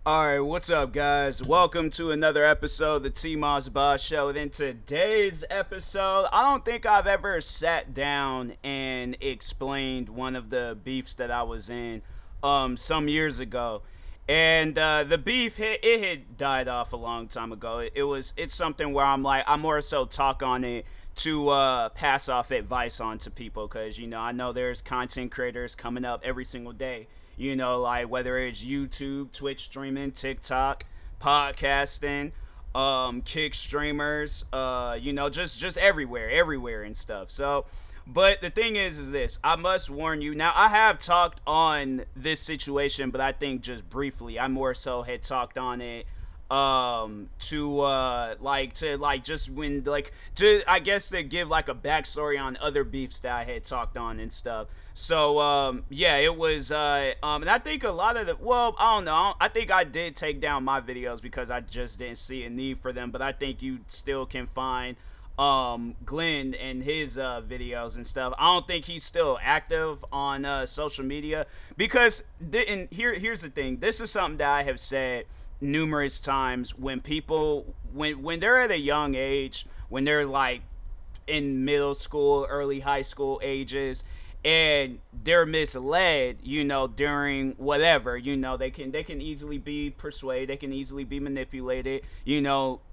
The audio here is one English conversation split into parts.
Alright, what's up, guys? Welcome to another episode of the TMossBoss Show. And in today's episode, I don't think I've ever sat down and explained one of the beefs that I was in some years ago. And the beef, it had died off a long time ago. It's something where I'm more so talk on it to pass off advice on to people because, I know there's content creators coming up every single day, like whether it's YouTube, Twitch streaming, TikTok, podcasting, kick streamers, just everywhere and stuff. So, but the thing is this: I must warn you. Now, I have talked on this situation, but I think just briefly. I more so had talked on it just when to I guess to give like a backstory on other beefs that I had talked on and stuff. So yeah, it was and I think a lot of I don't know, I think I did take down my videos because I just didn't see a need for them, but I think you still can find Glen and his videos and stuff. I don't think he's still active on social media because here's the thing. This is something that I have said numerous times when people when they're at a young age, when they're like in middle school, early high school ages, and they're misled, during whatever, they can easily be persuaded, they can easily be manipulated,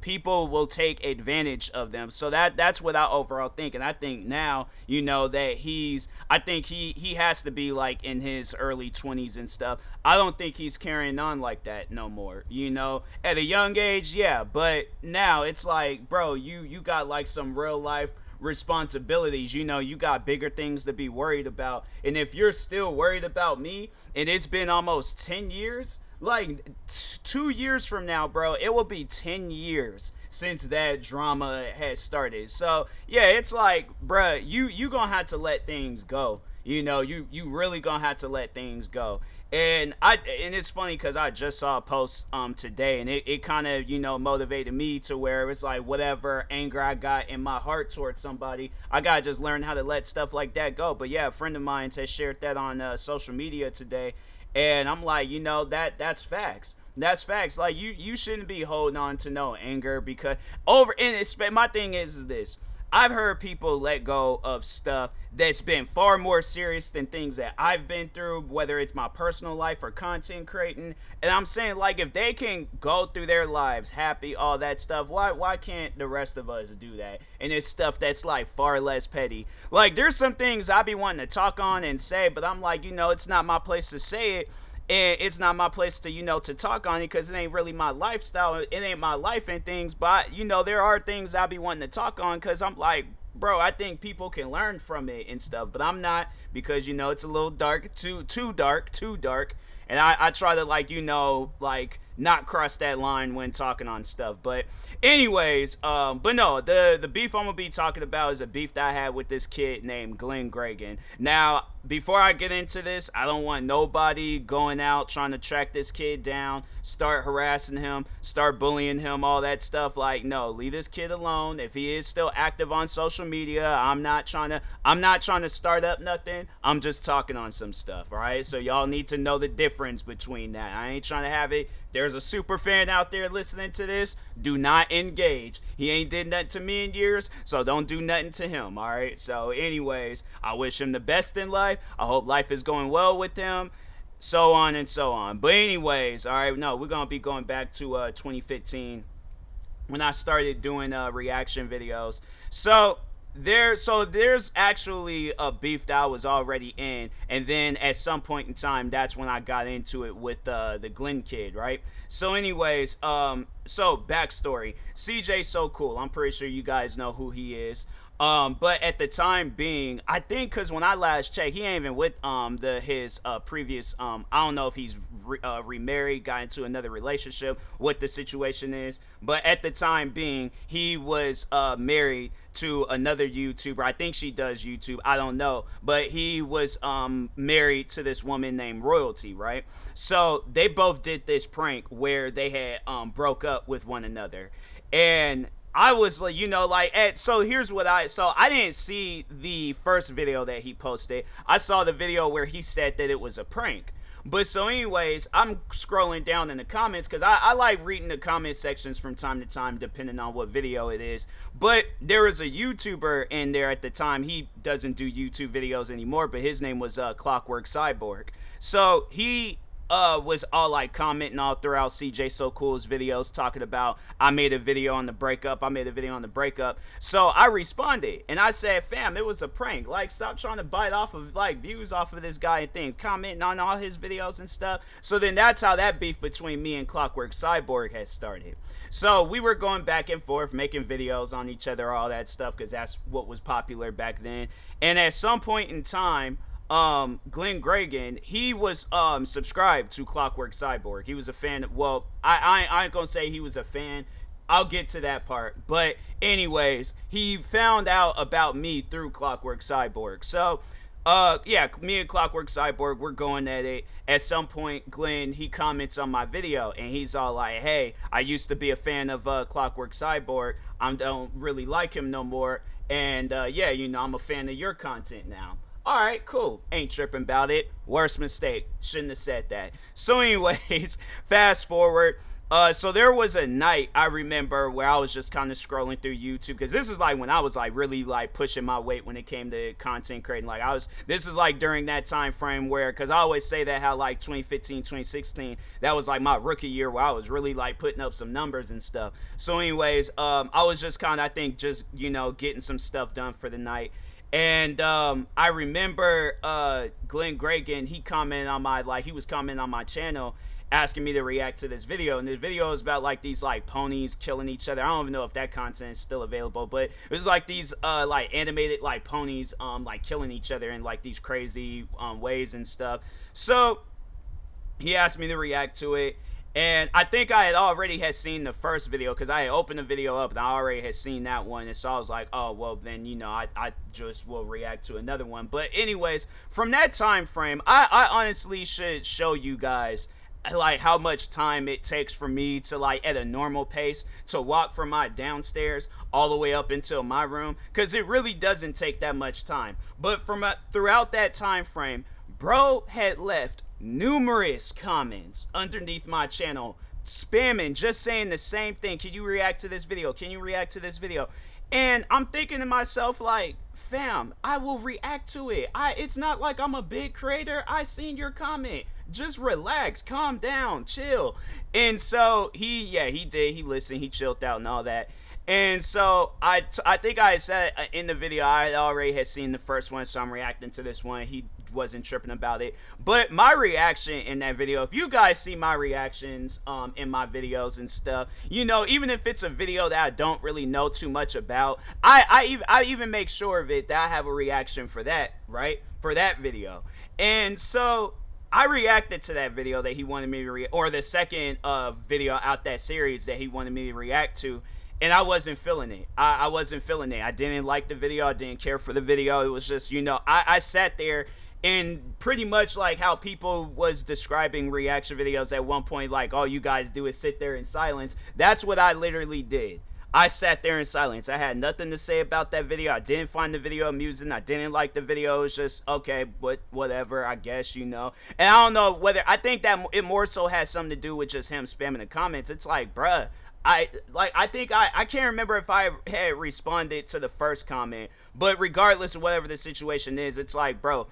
people will take advantage of them. So that's what I overall think. And I think now, that I think he has to be like in his early 20s and stuff. I don't think he's carrying on like that no more, at a young age. Yeah, but now it's like, bro, you got like some real life responsibilities. You got bigger things to be worried about. And if you're still worried about me, and it's been almost 10 years, like 2 years from now, bro, it will be 10 years since that drama has started. So yeah, it's like, bruh, you gonna have to let things go. You really gonna have to let things go. And it's funny because I just saw a post today, and it kind of motivated me to where it's like whatever anger I got in my heart towards somebody, I gotta just learn how to let stuff like that go. But yeah, a friend of mine has shared that on social media today, and I'm like, that's facts. That's facts. Like you shouldn't be holding on to no anger because my thing is this. I've heard people let go of stuff that's been far more serious than things that I've been through, whether it's my personal life or content creating. And I'm saying, like, if they can go through their lives happy, all that stuff, why can't the rest of us do that? And it's stuff that's like far less petty. Like, there's some things I be wanting to talk on and say, but I'm like, it's not my place to say it. And it's not my place to to talk on it because it ain't really my lifestyle, it ain't my life and things. But there are things I be wanting to talk on because I'm like, bro, I think people can learn from it and stuff, but I'm not, because it's a little dark, too dark, and I try to like not cross that line when talking on stuff. But anyways, but no, the beef I'm gonna be talking about is a beef that I had with this kid named Glen Gregan. Now, before I get into this, I don't want nobody going out trying to track this kid down, start harassing him, start bullying him, all that stuff. Like, no, leave this kid alone. If he is still active on social media, I'm not trying to start up nothing. I'm just talking on some stuff, all right? So y'all need to know the difference between that. I ain't trying to have it. There's a super fan out there listening to this. Do not engage. He ain't did nothing to me in years, so don't do nothing to him, all right? So anyways, I wish him the best in life. I hope life is going well with him, so on and so on. But anyways, all right, no, we're going to be going back to 2015 when I started doing reaction videos. So there's actually a beef that I was already in, and then at some point in time, that's when I got into it with the Glen kid, right? So anyways, so backstory. CJ's so cool. I'm pretty sure you guys know who he is. But at the time being, I think because when I last checked, he ain't even with his previous I don't know if he's remarried, got into another relationship, what the situation is. But at the time being, he was married to another YouTuber. I think she does YouTube. I don't know. But he was married to this woman named Royalty, right? So they both did this prank where they had broke up with one another. And I was like, so here's what I didn't see the first video that he posted. I saw the video where he said that it was a prank. But so anyways, I'm scrolling down in the comments because I like reading the comment sections from time to time depending on what video it is. But there was a YouTuber in there at the time. He doesn't do YouTube videos anymore, but his name was Clockwork Cyborg. So he was all like commenting all throughout CJ So Cool's videos talking about I made a video on the breakup. So I responded and I said, fam, it was a prank. Like, stop trying to bite off of like views off of this guy and things, commenting on all his videos and stuff. So then that's how that beef between me and Clockwork Cyborg has started. So we were going back and forth making videos on each other, all that stuff, because that's what was popular back then. And at some point in time, Glen Gregan, he was subscribed to Clockwork Cyborg. He was a fan of, well, I ain't gonna say he was a fan. I'll get to that part. But anyways, he found out about me through Clockwork Cyborg. So yeah, me and Clockwork Cyborg, we're going at it. At some point, Glenn, he comments on my video and he's all like, hey, I used to be a fan of Clockwork Cyborg. I don't really like him no more. And yeah, you know, I'm a fan of your content now. Alright, cool. Ain't tripping about it. Worst mistake. Shouldn't have said that. So anyways, fast forward. So there was a night I remember where I was just kind of scrolling through YouTube, because this is like when I was like really like pushing my weight when it came to content creating. Like this is like during that time frame where, because I always say that how like 2015, 2016, that was like my rookie year where I was really like putting up some numbers and stuff. So anyways, I was just kind of, I think, just, you know, getting some stuff done for the night. And I remember Glen Gregan, he was commenting on my channel asking me to react to this video. And the video is about like these like ponies killing each other. I don't even know if that content is still available, but it was like these like animated like ponies like killing each other in like these crazy ways and stuff. So he asked me to react to it. And I think I had already seen the first video, because I had opened the video up and I already had seen that one. And so I was like, oh, well, then, you know, I just will react to another one. But anyways, from that time frame, I honestly should show you guys like how much time it takes for me to, like, at a normal pace, to walk from my downstairs all the way up until my room, because it really doesn't take that much time. But from throughout that time frame, bro had left numerous comments underneath my channel, spamming, just saying the same thing. Can you react to this video? Can you react to this video? And I'm thinking to myself, like, fam, I will react to it. It's not like I'm a big creator. I seen your comment. Just relax, calm down, chill. And so he did. He listened, he chilled out and all that. And so I think I said in the video, I already had seen the first one, so I'm reacting to this one. He wasn't tripping about it. But my reaction in that video, if you guys see my reactions in my videos and stuff, you know, even if it's a video that I don't really know too much about, I even make sure of it that I have a reaction for that, right? For that video. And so I reacted to that video that he wanted me to react, or the second video out that series that he wanted me to react to. And I wasn't feeling it. I wasn't feeling it. I didn't like the video. I didn't care for the video. It was just, you know, I sat there and pretty much like how people was describing reaction videos at one point, like, all you guys do is sit there in silence. That's what I literally did. I sat there in silence. I had nothing to say about that video. I didn't find the video amusing. I didn't like the video. It was just, okay, but whatever, I guess, you know. And I don't know whether, I think that it more so has something to do with just him spamming the comments. It's like, bruh, I can't remember if I had responded to the first comment, but regardless of whatever the situation is, it's like, bro,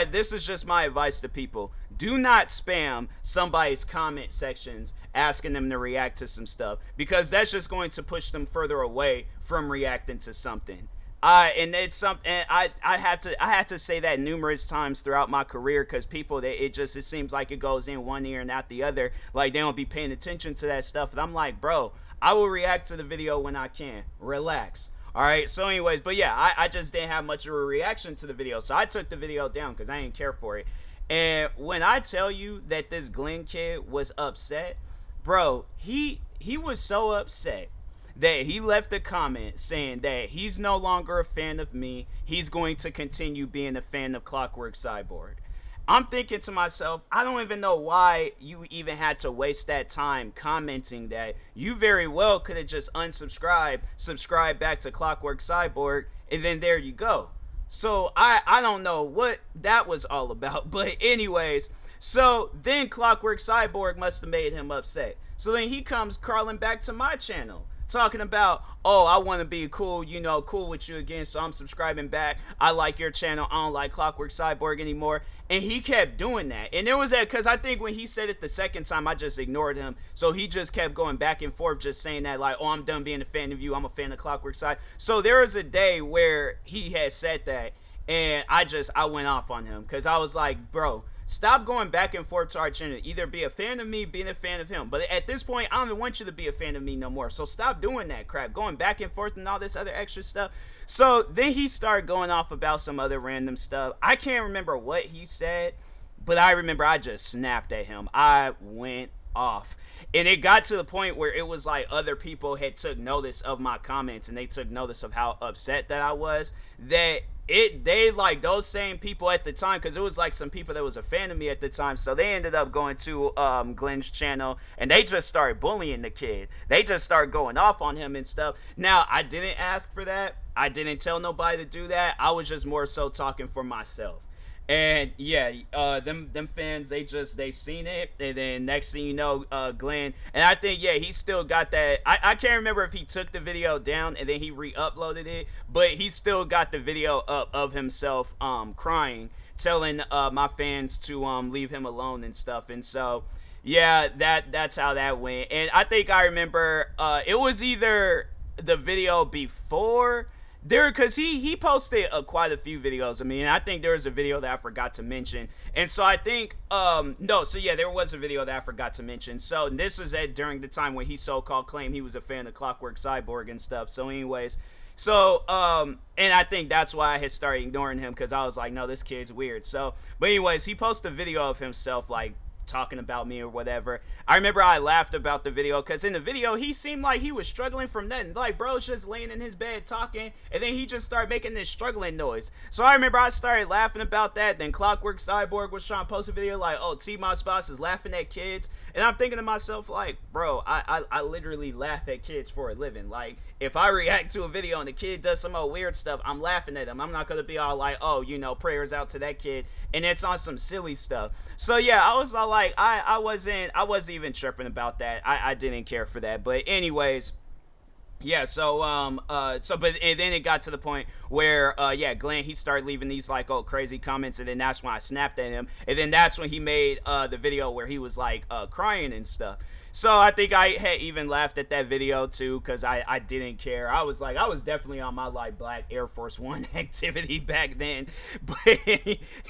this is just my advice to people. Do not spam somebody's comment sections asking them to react to some stuff, because that's just going to push them further away from reacting to something. And it's something, I had to say that numerous times throughout my career, because people, it seems like it goes in one ear and out the other. Like, they don't be paying attention to that stuff. And I'm like, bro, I will react to the video when I can. Relax. All right. So anyways, but yeah, I just didn't have much of a reaction to the video. So I took the video down because I didn't care for it. And when I tell you that this Glen kid was upset, bro, he was so upset that he left a comment saying that he's no longer a fan of me. He's going to continue being a fan of Clockwork Cyborg. I'm thinking to myself, I don't even know why you even had to waste that time commenting that. You very well could have just unsubscribed, subscribed back to Clockwork Cyborg, and then there you go. So I don't know what that was all about. But anyways, So then Clockwork Cyborg must have made him upset. So then he comes crawling back to my channel talking about, oh, I want to be cool, cool with you again, so I'm subscribing back. I like your channel. I don't like Clockwork Cyborg anymore. And he kept doing that. And there was that, because I think when he said it the second time, I just ignored him. So he just kept going back and forth, just saying that, like, oh, I'm done being a fan of you. I'm a fan of Clockwork Cyborg. So there was a day where he had said that, and I went off on him, because I was like, bro, stop going back and forth to our channel. Either be a fan of me, being a fan of him. But at this point, I don't even want you to be a fan of me no more. So stop doing that crap, going back and forth and all this other extra stuff. So then he started going off about some other random stuff. I can't remember what he said, but I remember I just snapped at him. I went off. And it got to the point where it was like other people had took notice of my comments, and they took notice of how upset that I was, that they like those same people at the time, because it was like some people that was a fan of me at the time, so they ended up going to Glen's channel, and they just started bullying the kid. They just started going off on him and stuff. Now, I didn't ask for that. I didn't tell nobody to do that. I was just more so talking for myself. And yeah, them fans, they seen it, and then next thing you know, Glen, and I think, yeah, he still got that. I can't remember if he took the video down and then he re-uploaded it, but he still got the video up of himself crying, telling my fans to leave him alone and stuff. And so yeah, that's how that went. And I think I remember it was either the video before there, because he posted quite a few videos. I mean, I think there was a video that I forgot to mention, and so I think no, so yeah, there was a video that I forgot to mention. So this was during the time when he so-called claimed he was a fan of Clockwork Cyborg and stuff. So anyways, so and I think that's why I had started ignoring him, because I was like, no, this kid's weird. So but anyways, he posted a video of himself like talking about me or whatever. I remember I laughed about the video, because in the video he seemed like he was struggling from nothing. Like, bro's just laying in his bed talking, and then he just started making this struggling noise. So I remember I started laughing about that. Then Clockwork Cyborg was trying to post a video like, oh, TMossBoss is laughing at kids, and I'm thinking to myself like, bro, I literally laugh at kids for a living. Like, if I react to a video and the kid does some old weird stuff, I'm laughing at him. I'm not gonna be all like, oh, prayers out to that kid, and it's on some silly stuff. So yeah, I was all like, I wasn't even tripping about that. I didn't care for that. But anyways, yeah, and then it got to the point where yeah, Glen, he started leaving these like crazy comments, and then that's when I snapped at him, and then that's when he made the video where he was like crying and stuff. So I think I had even laughed at that video too, because I didn't care. I was definitely on my like Black Air Force One activity back then. But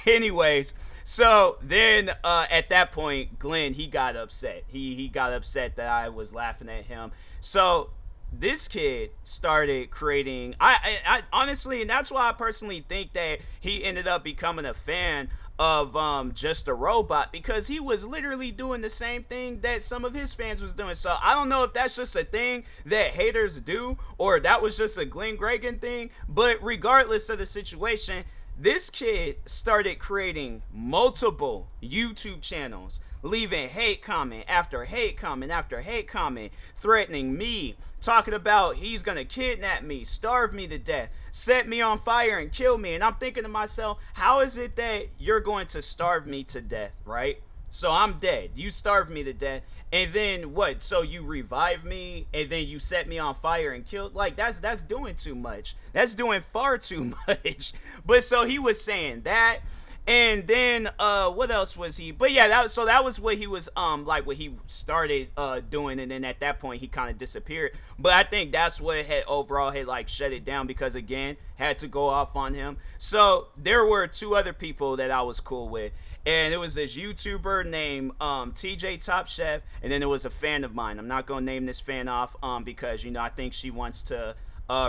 anyways, so then at that point, Glen, he got upset. He got upset that I was laughing at him. So this kid started creating, I honestly, and that's why I personally think that he ended up becoming a fan of Just a Robot, because he was literally doing the same thing that some of his fans was doing. So I don't know if that's just a thing that haters do, or that was just a Glen Gregan thing, but regardless of the situation, this kid started creating multiple YouTube channels, leaving hate comment after hate comment after hate comment, threatening me, talking about he's gonna kidnap me, starve me to death, set me on fire and kill me. And I'm thinking to myself, how is it that you're going to starve me to death, right? So I'm dead, you starve me to death, and then what? So you revive me, and then you set me on fire and kill? Like, that's doing too much. That's doing far too much. But so he was saying that. And then what else was he? But yeah, that was what he was like what he started doing, and then at that point he kind of disappeared. But I think that's what had overall had like shut it down, because again, had to go off on him. So there were two other people that I was cool with, and it was this YouTuber named TJ Top Chef, and then there was a fan of mine. I'm not gonna name this fan off because I think she wants to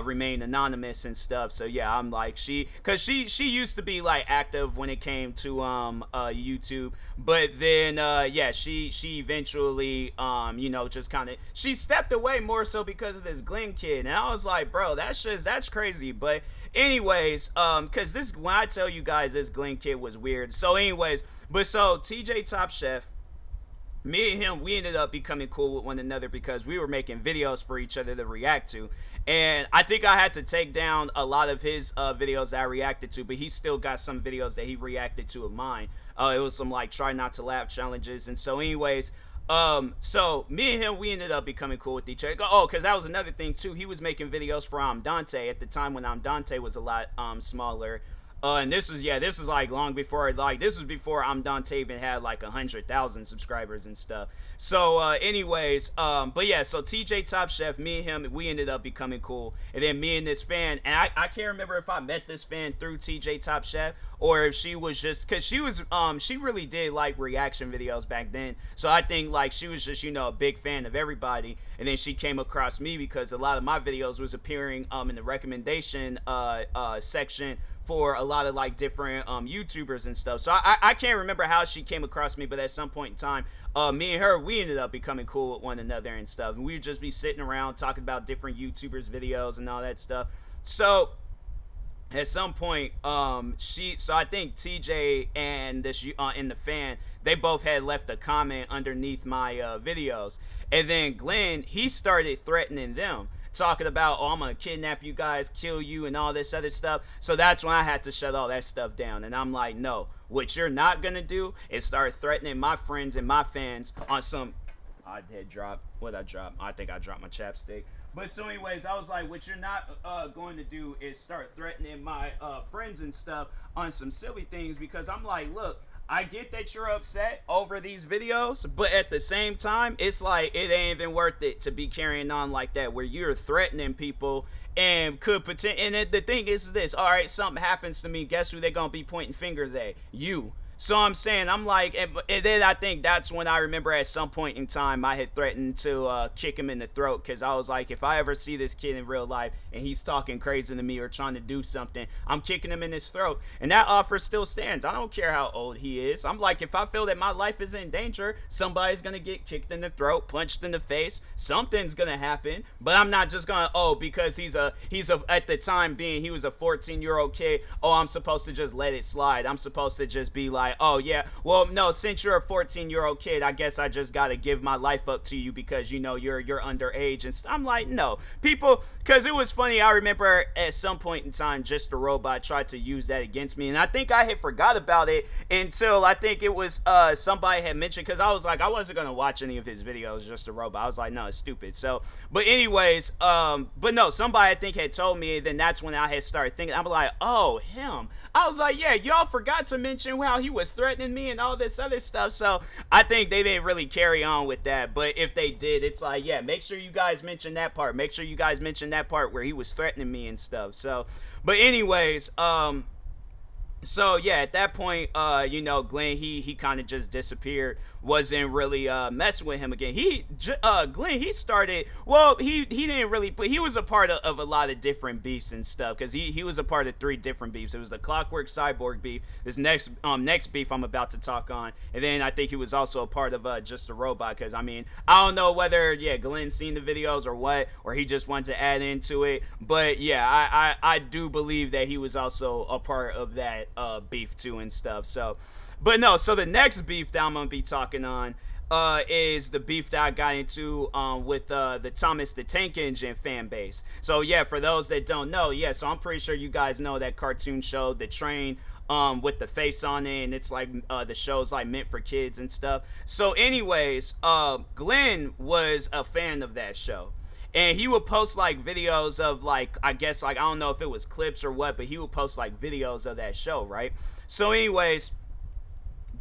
remain anonymous and stuff. So yeah, I'm like, because she used to be like active when it came to YouTube, but then yeah, she eventually just kind of, she stepped away more so because of this Glen kid. And I was like, bro, that's crazy. But anyways, because this, when I tell you guys, this Glen kid was weird. So anyways, but so TJ Top Chef, me and him, we ended up becoming cool with one another because we were making videos for each other to react to. And I think I had to take down a lot of his videos that I reacted to, but he still got some videos that he reacted to of mine. It was some like try not to laugh challenges. And so anyways, so me and him, we ended up becoming cool with each other. Oh, because that was another thing too. He was making videos for Dante at the time when Dante was a lot smaller. And this is like long before, like this was before Dante even had like 100,000 subscribers and stuff. So anyways, but yeah, so TJ Top Chef, me and him, we ended up becoming cool. And then me and this fan, and I can't remember if I met this fan through TJ Top Chef or if she was just, cause she really did like reaction videos back then. So I think like she was just, a big fan of everybody. And then she came across me because a lot of my videos was appearing in the recommendation section for a lot of like different YouTubers and stuff. So I can't remember how she came across me, but at some point in time, me and her, we ended up becoming cool with one another and stuff. And we would just be sitting around talking about different YouTubers' videos and all that stuff. So at some point, so I think TJ and this and the fan, they both had left a comment underneath my videos. And then Glenn, he started threatening them, talking about, oh, I'm gonna kidnap you guys, kill you, and all this other stuff. So that's when I had to shut all that stuff down. And I'm like, no, what you're not gonna do is start threatening my friends and my fans on some. I did drop. What I dropped? I think I dropped my chapstick. But so anyways, I was like, what you're not going to do is start threatening my friends and stuff on some silly things, because I'm like, look, I get that you're upset over these videos, but at the same time, it's like it ain't even worth it to be carrying on like that, where you're threatening people and could potentially. And the thing is this: all right, something happens to me, guess who they're gonna be pointing fingers at? You. So I'm saying, I'm like, and then I think that's when I remember at some point in time I had threatened to kick him in the throat, because I was like, if I ever see this kid in real life and he's talking crazy to me or trying to do something, I'm kicking him in his throat. And that offer still stands. I don't care how old he is. I'm like, if I feel that my life is in danger, somebody's gonna get kicked in the throat, punched in the face, something's gonna happen. But I'm not just gonna, because he's a at the time being, he was a 14-year-old kid, I'm supposed to just let it slide. I'm supposed to just be like, oh yeah, well no, since you're a 14-year-old kid, I guess I just gotta give my life up to you because you're underage and I'm like, no, people, because it was funny. I remember at some point in time, Just a Robot tried to use that against me, and I think I had forgot about it until I think it was somebody had mentioned, because I was like, I wasn't gonna watch any of his videos, Just a Robot. I was like, no, it's stupid. So, but anyways, but no, somebody I think had told me, and then that's when I had started thinking. I'm like, oh, him. I was like, yeah, y'all forgot to mention how he was threatening me and all this other stuff. So I think they didn't really carry on with that. But if they did, it's like, yeah, make sure you guys mention that part. Make sure you guys mention that part where he was threatening me and stuff. So, but anyways, so yeah, at that point, Glenn, he kind of just disappeared. Wasn't really messing with him again. Glenn, he started. Well, he didn't really, but he was a part of a lot of different beefs and stuff, because he was a part of 3 different beefs. It was the Clockwork Cyborg beef, this next beef I'm about to talk on, and then I think he was also a part of Just a Robot, because I mean, I don't know whether Glenn seen the videos or what, or he just wanted to add into it, but yeah, I do believe that he was also a part of that beef too and stuff. So. But no, so the next beef that I'm going to be talking on is the beef that I got into with the Thomas the Tank Engine fan base. So yeah, for those that don't know, so I'm pretty sure you guys know that cartoon show, The Train, with the face on it, and it's like the show's like meant for kids and stuff. So anyways, Glenn was a fan of that show. And he would post like videos of like, I guess like, I don't know if it was clips or what, but he would post like videos of that show, right? So anyways,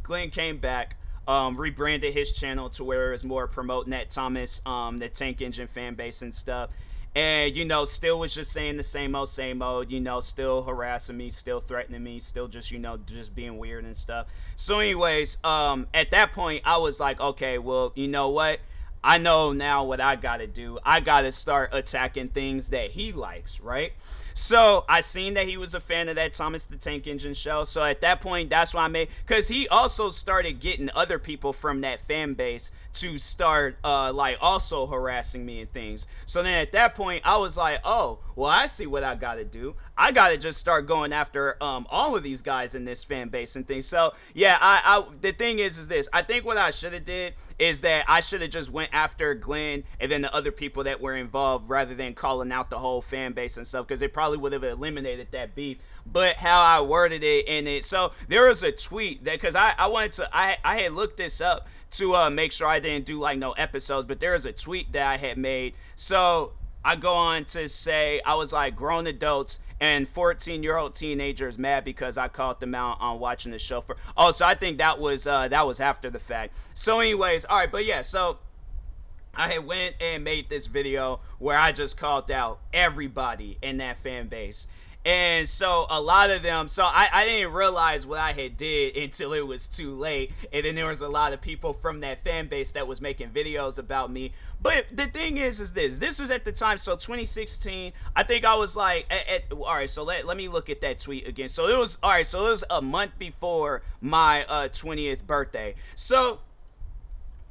Glenn came back, rebranded his channel to where it was more promoting that Thomas, the Tank Engine fan base and stuff. And, still was just saying the same old, still harassing me, still threatening me, still just, just being weird and stuff. So anyways, at that point, I was like, okay, well, you know what? I know now what I gotta do. I gotta start attacking things that he likes, right? So I seen that he was a fan of that Thomas the Tank Engine show. So at that point, that's why I made, because he also started getting other people from that fan base to start like also harassing me and things. So then at that point, I was like, oh, well, I see what I gotta do. I gotta just start going after all of these guys in this fan base and things. So yeah, I the thing is this. I think what I should have did is that I should have just went after Glenn and then the other people that were involved rather than calling out the whole fan base and stuff, because it probably would have eliminated that beef. But how I worded it in it, so there was a tweet that, because I wanted to, I had looked this up to make sure I didn't do like no episodes, but there was a tweet that I had made. So I go on to say, I was like, grown adults and 14-year-old teenagers mad because I called them out on watching the show for. Oh, so I think that was after the fact. So anyways, all right, but yeah, so I had went and made this video where I just called out everybody in that fan base. And so a lot of them, so I didn't realize what I had did until it was too late. And then there was a lot of people from that fan base that was making videos about me. But the thing is this was at the time, so 2016, I think I was like, all right, so let me look at that tweet again. So it was, all right, so it was a month before my 20th birthday. So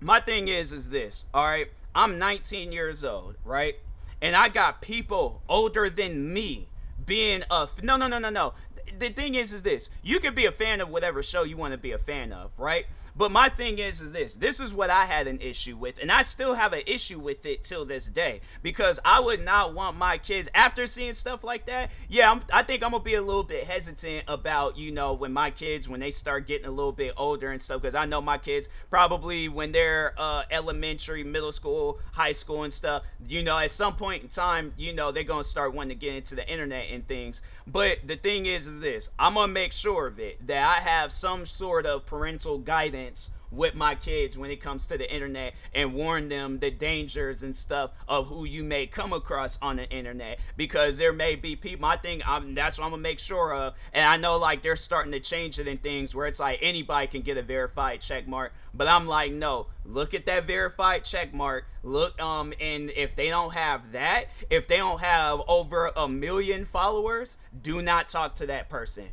my thing is this, all right, I'm 19 years old, right? And I got people older than me being a no. The thing is this. You could be a fan of whatever show you want to be a fan of, right? But my thing is this. This is what I had an issue with, and I still have an issue with it till this day, because I would not want my kids, after seeing stuff like that, yeah, I think I'm gonna be a little bit hesitant about, you know, when my kids, when they start getting a little bit older and stuff, because I know my kids probably when they're elementary, middle school, high school and stuff, you know, at some point in time, you know, they're gonna start wanting to get into the internet and things. But the thing is this, I'm gonna make sure of it, that I have some sort of parental guidance with my kids when it comes to the internet, and warn them the dangers and stuff of who you may come across on the internet, because there may be people, that's what I'm gonna make sure of. And I know like they're starting to change it in things where it's like anybody can get a verified check mark, but I'm like, no, look at that verified check mark, look, and if they don't have that, if they don't have over 1 million followers, do not talk to that person.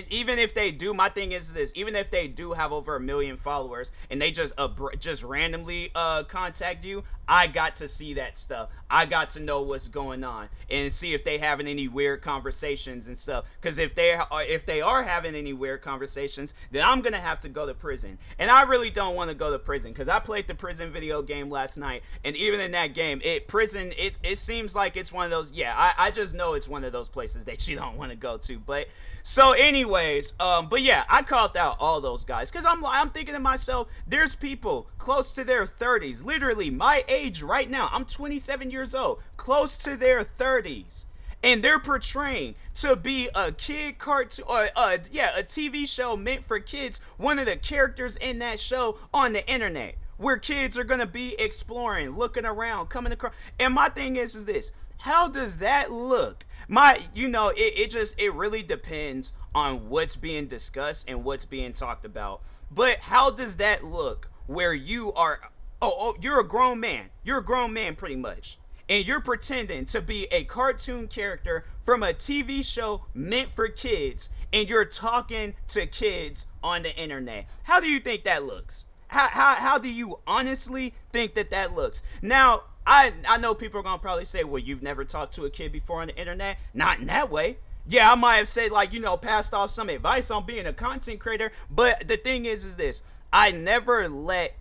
Even if they do, my thing is this, even if they do have over 1 million followers and they just randomly contact you, I got to see that stuff. I got to know what's going on and see if they having any weird conversations and stuff. Because if they are having any weird conversations, then I'm gonna have to go to prison. And I really don't want to go to prison, because I played the prison video game last night, and even in that game, it seems like it's one of those. Yeah, I just know it's one of those places that you don't want to go to. But so anyways, but yeah, I called out all those guys, because I'm thinking to myself, there's people close to their 30s, literally my age right now. I'm 27 years old, close to their 30s, and they're portraying to be a kid cartoon, or a TV show meant for kids, one of the characters in that show on the internet, where kids are gonna be exploring, looking around, coming across. And my thing is this, how does that look? It really depends on what's being discussed and what's being talked about. But how does that look where you are, you're a grown man. You're a grown man pretty much. And you're pretending to be a cartoon character from a TV show meant for kids, and you're talking to kids on the internet. How do you think that looks? How do you honestly think that looks? Now, I know people are going to probably say, well, you've never talked to a kid before on the internet. Not in that way. Yeah, I might have said, like, passed off some advice on being a content creator. But the thing is this, I never let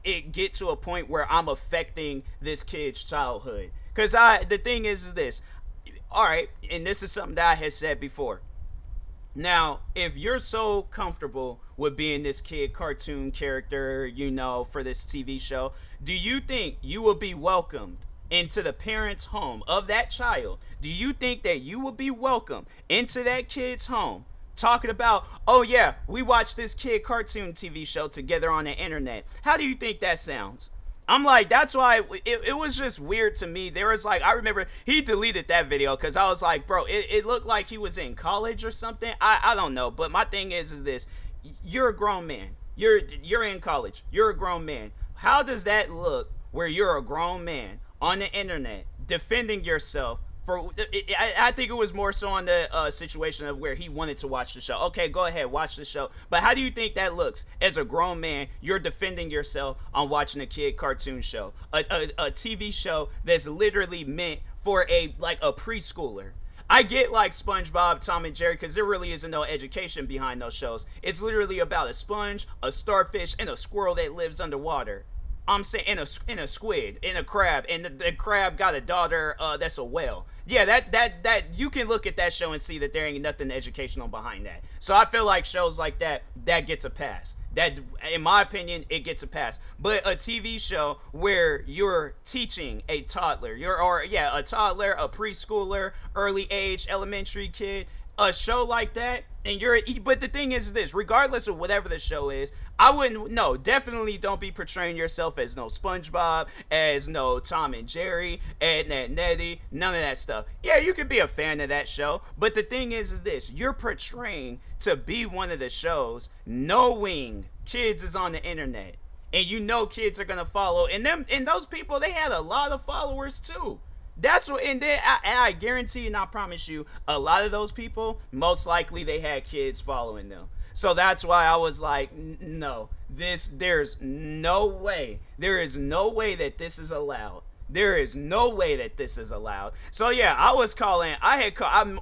it get to a point where I'm affecting this kid's childhood. Because the thing is this, all right, and this is something that I had said before. Now, if you're so comfortable with being this kid cartoon character, for this TV show, do you think you will be welcomed into the parents' home of that child? Do you think that you will be welcomed into that kid's home talking about, oh yeah, we watched this kid cartoon TV show together on the internet? How do you think that sounds? I'm like, that's why it was just weird to me. There was like, I remember he deleted that video because I was like, bro, it looked like he was in college or something. I don't know. But my thing is this, you're a grown man. You're in college. You're a grown man. How does that look where you're a grown man on the internet defending yourself? I think it was more so on the situation of where he wanted to watch the show. Okay, go ahead, watch the show. But how do you think that looks as a grown man? You're defending yourself on watching a kid cartoon show, a TV show that's literally meant for a preschooler, I get like SpongeBob, Tom and Jerry, because there really isn't no education behind those shows. It's literally about a sponge, a starfish, and a squirrel that lives underwater. I'm saying in a squid, in a crab, and the crab got a daughter that's a whale. Yeah, that you can look at that show and see that there ain't nothing educational behind that. So I feel like shows like that gets a pass. That, in my opinion, it gets a pass. But a TV show where you're teaching a toddler, a toddler, a preschooler, early age, elementary kid, a show like that, and but the thing is this, regardless of whatever the show is, I wouldn't, no, definitely don't be portraying yourself as no SpongeBob, as no Tom and Jerry, Ed, Ned, Nettie, none of that stuff. Yeah, you could be a fan of that show, but the thing is this, you're portraying to be one of the shows knowing kids is on the internet, and you know kids are gonna follow, and those people, they had a lot of followers too. That's what, and then I guarantee and I promise you, a lot of those people, most likely they had kids following them. So that's why I was like, no, there's no way, there is no way that this is allowed. There is no way that this is allowed. So yeah, I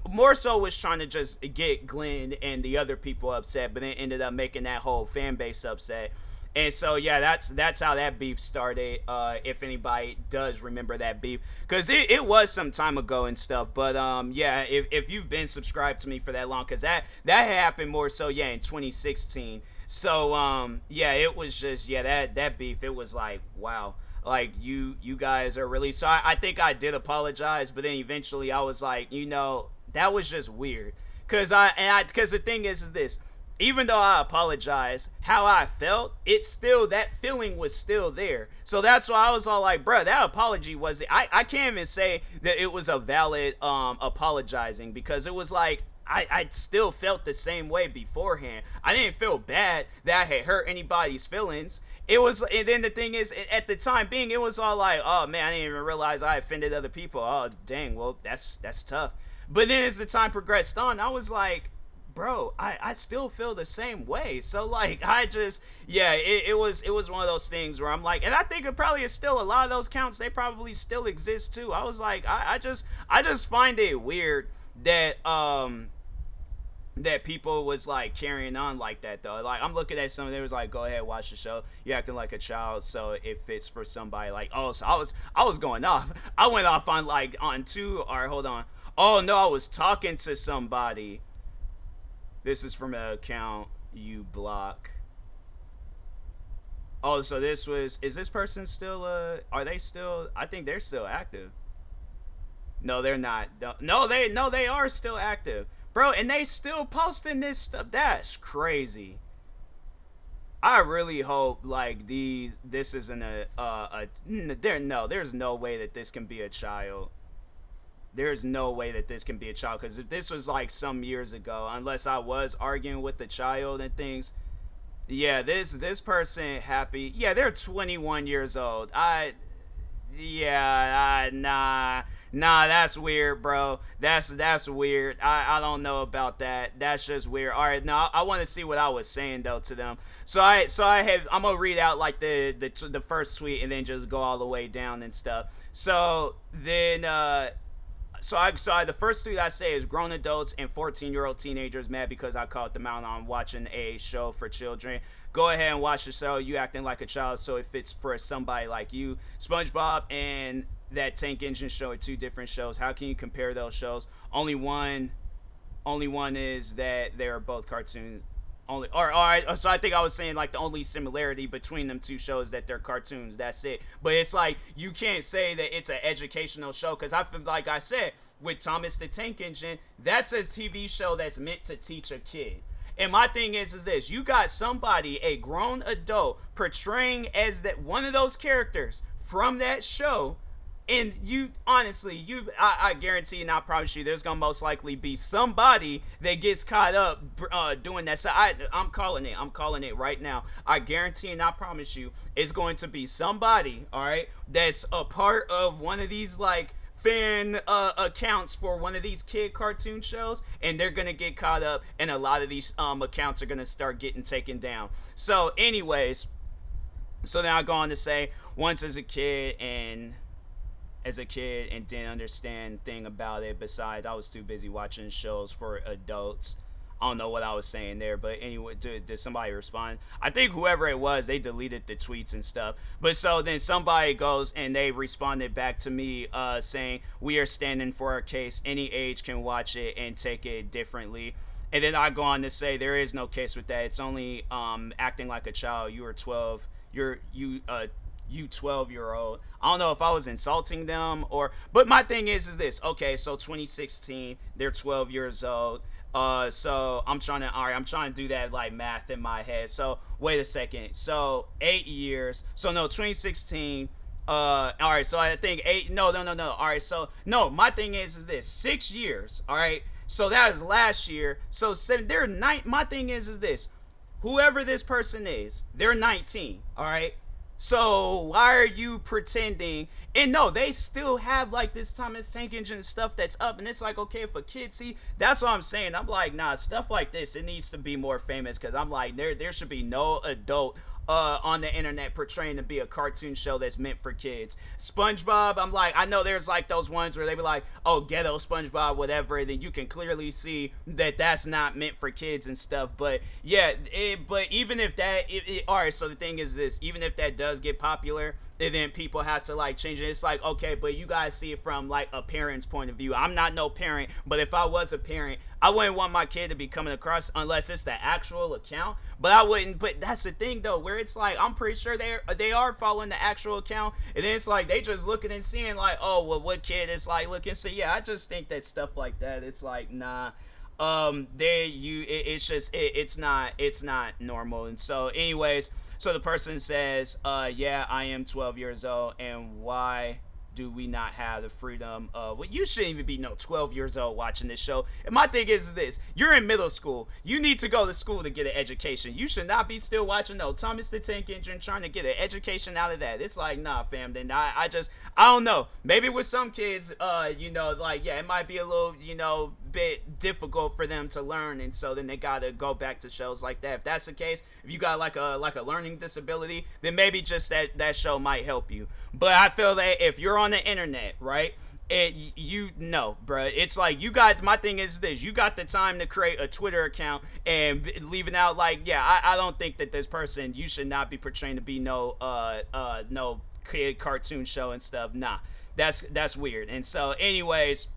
more so was trying to just get Glenn and the other people upset, but then ended up making that whole fan base upset. And so yeah, that's how that beef started. If anybody does remember that beef, because it was some time ago and stuff. But yeah, if you've been subscribed to me for that long, because that happened more so in 2016. So yeah, it was just that beef. It was like, wow, like you guys are really. So I think I did apologize, but then eventually I was like, that was just weird. Because the thing is this. Even though I apologize, how I felt, that feeling was still there. So that's why I was all like, bruh, that apology I can't even say that it was a valid apologizing, because it was like, I still felt the same way beforehand. I didn't feel bad that I had hurt anybody's feelings. And then the thing is, at the time being, it was all like, oh man, I didn't even realize I offended other people. Oh dang, well that's tough. But then as the time progressed on, I was like, bro, I still feel the same way. So like, it was one of those things where I'm like, and I think it probably is still a lot of those counts, they probably still exist too. I was like, I just find it weird that that people was like carrying on like that though. Like, I'm looking at some, they was like, go ahead, watch the show, you're acting like a child, so it fits for somebody. Like, oh, so I was going off. I went off on like on two, or hold on, oh no, I was talking to somebody. This is from an account you block. Oh, so is this person still, are they still, I think they're still active. No, they're not. No, they are still active. Bro, and they still posting this stuff. That's crazy. I really hope, like, this isn't there's no way that this can be a child. There's no way that this can be a child, because if this was like some years ago, unless I was arguing with the child and things, yeah, this person happy, yeah, they're 21 years old. Nah, that's weird, bro. That's weird. I don't know about that. That's just weird. All right, now I want to see what I was saying though to them. I'm gonna read out like the first tweet and then just go all the way down and stuff. So then the first tweet I say is, grown adults and 14-year-old teenagers mad because I called them out on watching a show for children. Go ahead and watch the show. You acting like a child, so it fits for somebody like you. SpongeBob and that Tank Engine show are two different shows. How can you compare those shows? Only one is that they are both cartoons. So I think I was saying like the only similarity between them two shows that they're cartoons. That's it. But it's like, you can't say that it's an educational show, because I feel like I said with Thomas the Tank Engine, that's a TV show that's meant to teach a kid. And my thing is this: you got somebody, a grown adult, portraying as that one of those characters from that show. And you, honestly, I guarantee and I promise you, there's gonna most likely be somebody that gets caught up doing that. So I'm calling it right now. I guarantee and I promise you, it's going to be somebody, all right, that's a part of one of these like fan accounts for one of these kid cartoon shows, and they're gonna get caught up, and a lot of these accounts are gonna start getting taken down. So, anyways, so then I go on to say, once as a kid and as a kid and didn't understand thing about it. Besides, I was too busy watching shows for adults. I don't know what I was saying there, but anyway, did somebody respond? I think whoever it was, they deleted the tweets and stuff. But so then somebody goes and they responded back to me saying, "We are standing for our case. Any age can watch it and take it differently." And then I go on to say there is no case with that. It's only acting like a child. You are 12. You 12-year-old. I don't know if I was insulting them but my thing is this. Okay, so 2016, they're 12 years old. So I'm trying to do that like math in my head. So wait a second. So 8 years. So no, 2016. All right. So I think eight. No. All right. So no, my thing is this: 6 years. All right. So that is last year. So seven. They're nine. My thing is this: whoever this person is, they're 19. All right. So why are you pretending? And no, they still have like this Thomas Tank Engine stuff that's up, and it's like, okay, for kids, see, that's what I'm saying. I'm like, nah, stuff like this, it needs to be more famous, because I'm like, there should be no adult on the internet portraying to be a cartoon show that's meant for kids. SpongeBob, I'm like, I know there's like those ones where they be like, oh, ghetto SpongeBob, whatever, and then you can clearly see that that's not meant for kids and stuff. But yeah, but even if that, all right, so the thing is this: even if that does get popular, and then people have to like change it. It's like, okay, but you guys see it from like a parent's point of view. I'm not no parent, but if I was a parent, I wouldn't want my kid to be coming across unless it's the actual account. But I wouldn't. But that's the thing though, where it's like, I'm pretty sure they are following the actual account, and then it's like they just looking and seeing like, oh, well, what kid is like looking. So yeah, I just think that stuff like that, it's like, nah. It's not normal. And so anyways, so the person says, yeah, I am 12 years old, and why do we not have the freedom of, well, you shouldn't even be no 12 years old watching this show. And my thing is this: you're in middle school, you need to go to school to get an education. You should not be still watching no Thomas the Tank Engine trying to get an education out of that. It's like, nah, fam. Then I don't know, maybe with some kids, like, yeah, it might be a little, bit difficult for them to learn, and so then they gotta go back to shows like that. If that's the case, if you got like a learning disability, then maybe just that show might help you. But I feel that if you're on the internet, right, bruh, it's like, my thing is this: you got the time to create a Twitter account and leaving out, like, yeah, I don't think that this person, you should not be portraying to be no kid cartoon show and stuff. Nah, that's weird. And so anyways,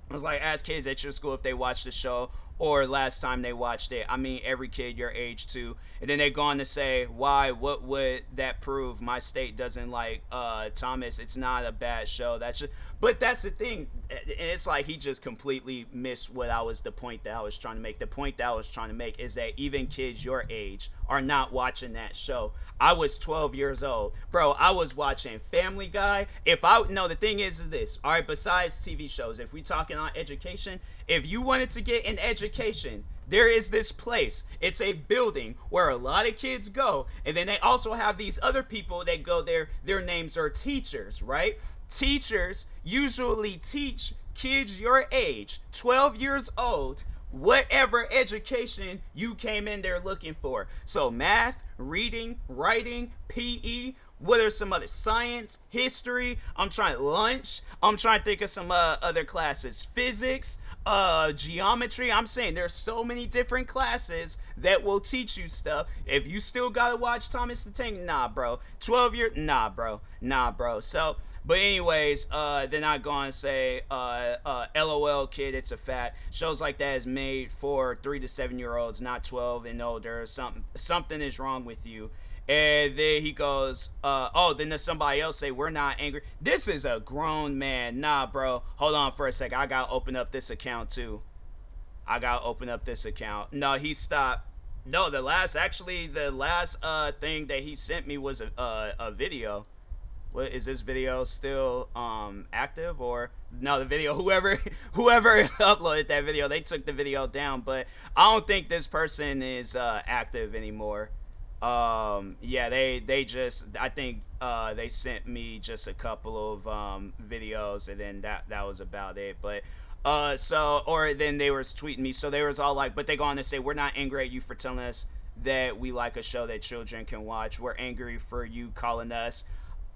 I was like, ask kids at your school if they watched the show or last time they watched it. I mean, every kid your age too. And then they go on to say, why? What would that prove? My state doesn't like Thomas. It's not a bad show. But that's the thing. It's like he just completely missed the point that I was trying to make. The point that I was trying to make is that even kids your age are not watching that show. I was 12 years old. Bro, I was watching Family Guy. The thing is this. All right, besides TV shows, if we talking on education, if you wanted to get an education, there is this place. It's a building where a lot of kids go, and then they also have these other people that go there. Their names are teachers, right? Teachers usually teach kids your age, 12 years old, whatever education you came in there looking for. So math, reading, writing, PE, what are some other, science, history, I'm trying to think of some other classes, physics, geometry. I'm saying there's so many different classes that will teach you stuff. If you still gotta watch Thomas the Tank, nah, bro. 12 year, nah, bro. So, but anyways, then I go on and say, LOL, kid, it's a fact. Shows like that is made for 3 to 7 year olds, not 12 and older. Something is wrong with you. And then he goes, then there's somebody else say, we're not angry. This is a grown man. Nah, bro. Hold on for a second. I gotta open up this account too. No, he stopped. No, the last thing that he sent me was a video. What is this video still active? Or no, the video, whoever uploaded that video, they took the video down. But I don't think this person is active anymore. Yeah, they just, I think they sent me just a couple of videos, and then that was about it. But or then they were tweeting me, so they was all like, but they go on to say, we're not angry at you for telling us that we like a show that children can watch. We're angry for you calling us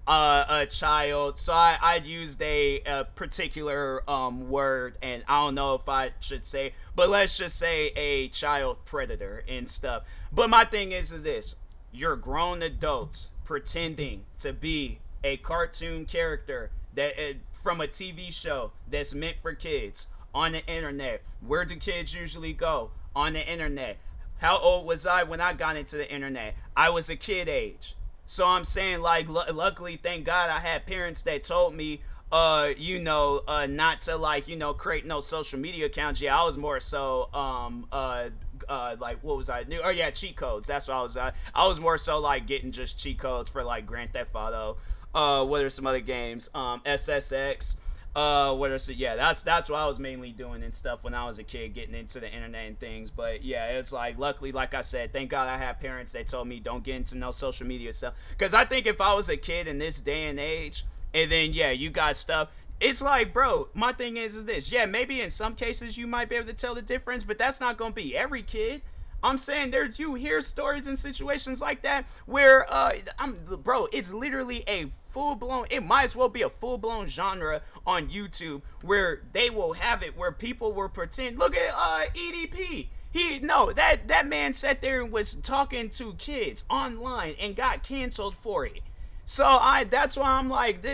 a child. So I'd used a particular word, and I don't know if I should say, but let's just say a child predator and stuff. But my thing is this: you're grown adults pretending to be a cartoon character that from a TV show that's meant for kids on the internet. Where do kids usually go? On the internet. How old was I when I got into the internet? I was a kid age. So I'm saying, like, luckily, thank God, I had parents that told me, not to, like, create no social media accounts. Yeah, I was more so, like, what was I? Oh yeah, cheat codes. That's what I was. I was more so like getting just cheat codes for like Grand Theft Auto. What are some other games? SSX. What are some, yeah, that's what I was mainly doing and stuff when I was a kid, getting into the internet and things. But yeah, it's like, luckily, like I said, thank God I had parents that told me don't get into no social media stuff. Because I think if I was a kid in this day and age, and then yeah, you got stuff. It's like, bro, my thing is this. Yeah, maybe in some cases you might be able to tell the difference, but that's not gonna be every kid. I'm saying there's, you hear stories and situations like that where bro, it's literally a full blown, it might as well be a full blown genre on YouTube where they will have it where people will pretend. Look at EDP. He, no, that man sat there and was talking to kids online and got canceled for it. So that's why I'm like,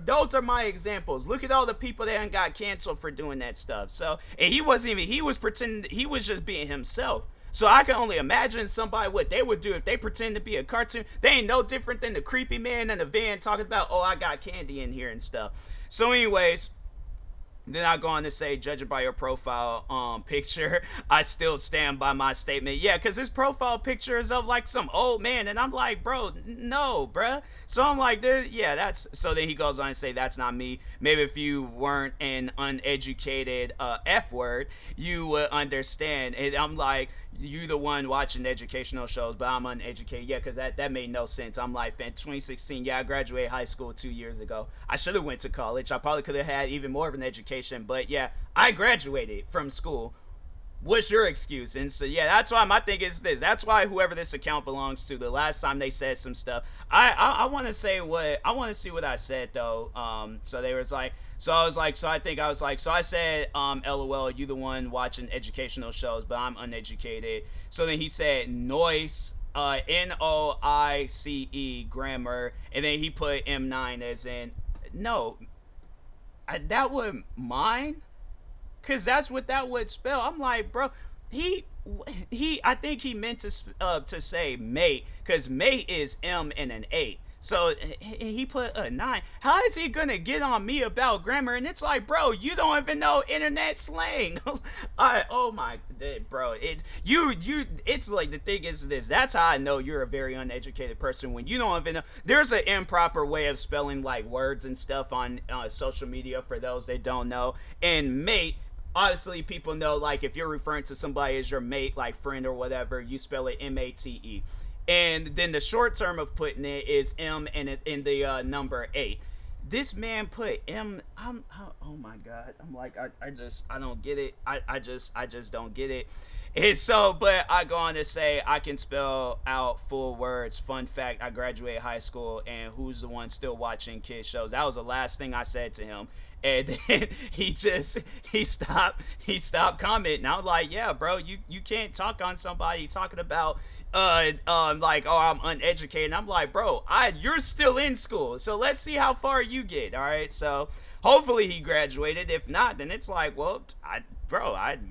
those are my examples. Look at all the people that got canceled for doing that stuff. So, and he wasn't even, he was pretending, he was just being himself. So I can only imagine somebody what they would do if they pretend to be a cartoon. They ain't no different than the creepy man in the van talking about, oh, I got candy in here and stuff. So anyways, then I go on to say, judging by your profile picture, I still stand by my statement. Yeah, because his profile picture is of like some old man, and I'm like, bro, no, bruh. So I'm like, yeah, that's. So then he goes on and say, that's not me. Maybe if you weren't an uneducated F word, you would understand. And I'm like, you the one watching educational shows, but I'm uneducated. Yeah, because that made no sense. I'm like, in 2016, yeah, I graduated high school 2 years ago. I should have went to college. I probably could have had even more of an education, but yeah, I graduated from school. What's your excuse? And so yeah, that's why my thing is this. That's why whoever this account belongs to, the last time they said some stuff, I want to say what I want to see what I said though. So they was like, so I was like, so I think I was like, so I said, LOL, you the one watching educational shows, but I'm uneducated. So then he said noise, Noice grammar, and then he put M9 as in no, that would mine. Cause that's what that would spell. I'm like, bro, he I think he meant to say mate, cause mate is M and an 8. So he put a 9. How is he gonna get on me about grammar? And it's like, bro, you don't even know internet slang. Oh my, bro, it's like, the thing is this. That's how I know you're a very uneducated person, when you don't even know. There's an improper way of spelling like words and stuff on social media for those that don't know. And mate, obviously people know, like if you're referring to somebody as your mate, like friend or whatever, you spell it M-A-T-E. And then the short term of putting it is M and it in the number 8. This man put M. Oh my god. I'm like, I don't get it. I just don't get it. And so, but I go on to say I can spell out full words. Fun fact: I graduated high school, and who's the one still watching kids shows? That was the last thing I said to him. And then he stopped commenting. I was like, yeah, bro, you can't talk on somebody talking about like, oh, I'm uneducated. And I'm like, bro, you're still in school, so let's see how far you get. All right, so hopefully he graduated. If not, then it's like, well,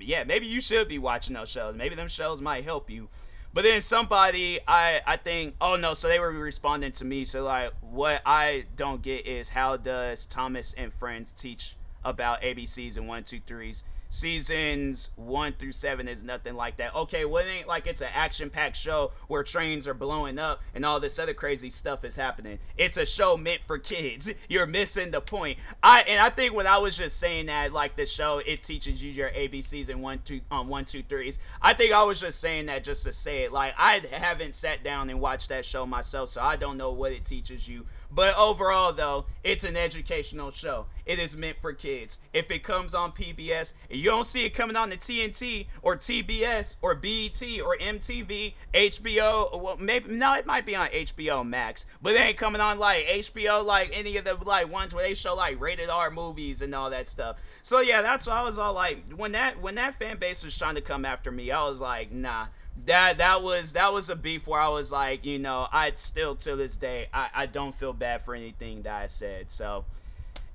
yeah, maybe you should be watching those shows. Maybe them shows might help you. But then somebody, I think, oh no, so they were responding to me. So like, what I don't get is, how does Thomas and Friends teach about ABCs and 1, 2, 3s? Seasons 1 through 7 is nothing like that. Okay, well, it ain't like it's an action-packed show where trains are blowing up and all this other crazy stuff is happening. It's a show meant for kids. You're missing the point. I think when I was just saying that, like, the show, it teaches you your ABCs and 1, 2, 3s. I think I was just saying that just to say it. Like, I haven't sat down and watched that show myself, so I don't know what it teaches you. But overall, though, it's an educational show. It is meant for kids. If it comes on PBS, you don't see it coming on the TNT or TBS or BET or MTV, HBO. Well, maybe no, it might be on HBO Max, but it ain't coming on like HBO, like any of the like ones where they show like rated R movies and all that stuff. So yeah, that's why I was all like, when that fan base was trying to come after me, I was like, nah. That was a beef where I was like, I still to this day I don't feel bad for anything that I said. So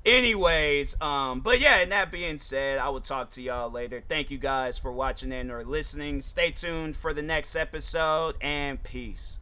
anyways, but yeah, and that being said, I will talk to y'all later. Thank you guys for watching and or listening. Stay tuned for the next episode, and peace.